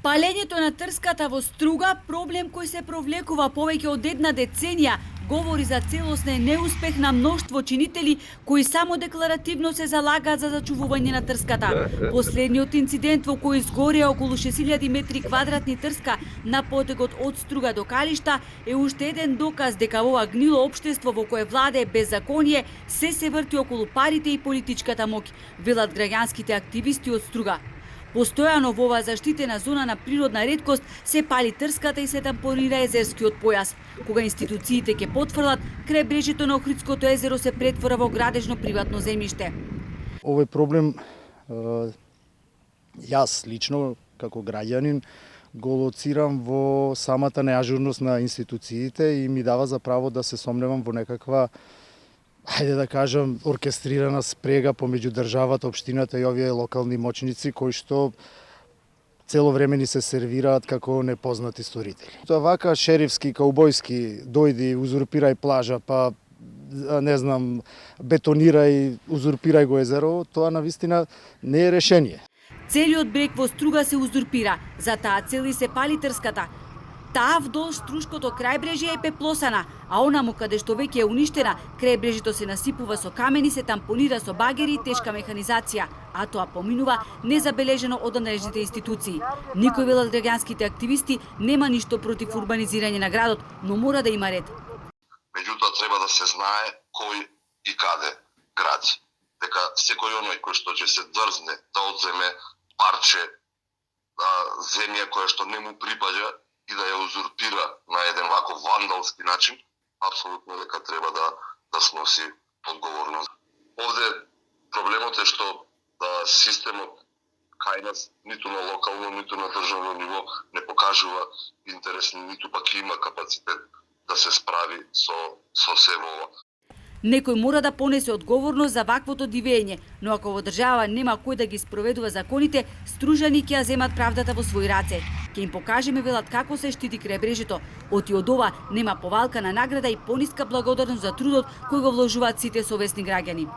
Палењето на трската во Струга, проблем кој се провлекува повеќе од една деценија, говори за целосен неуспех на мноштво чинители кои само декларативно се залагаат за зачувување на трската. Последниот инцидент во кој изгореа околу 6000 метри квадратни трска на потегот од Струга до Калишта е уште еден доказ дека во ова гнило општество во кое владее беззаконие се врти околу парите и политичката моќ, велат граѓанските активисти од Струга. Постојано во оваа заштитена зона на природна реткост се пали трската и се тампонира езерскиот појас. Кога институциите ќе потврдат, крајбрежјето на Охридското езеро се претвора во градежно приватно земјиште. Овој проблем јас лично како граѓанин го лоцирам во самата неажурност на институциите и ми дава за право да се сомневам во некаква, хајде да кажам, оркестрирана спрега помеѓу државата, општината и овие локални моќници кои што цело време ни се сервираат како непознати сторители. Тоа вака шерифски, каубојски, дојди, узурпирај плажа, па не знам, бетонирај, узурпирај го езеро, тоа навистина не е решение. Целиот брег во Струга се узурпира, за таа цел и се пали трската. Таа вдолж Струшкото крајбрежје е пеплосана, а онаму каде што веќе е уништена, крајбрежјето се насипува со камени, се тампонира со багери и тешка механизација, а тоа поминува незабележено од надлежните институции. Никој, велат граѓанските активисти, нема ништо против урбанизирање на градот, но мора да има ред. Меѓутоа треба да се знае кој и каде гради. Дека секој оној кој што ќе се дрзне да одземе парче земја која што не му припаѓа и да ја узурпира на еден ваков вандалски начин, апсолутно дека треба да сноси одговорност. Овде проблемот е што системот кај нас ниту на локално, ниту на државно ниво не покажува интерес, ниту пак има капацитет да се справи со сево ова. Некој мора да понесе одговорност за ваквото дивење, но ако во држава нема кој да ги спроведува законите, стружани ќе ја земат правдата во своји раце. Ќе им покажеме, велат, како се штити крајбрежјето. Оти од ова нема повалка на награда и пониска благодарност за трудот кој го вложуваат сите совесни граѓани.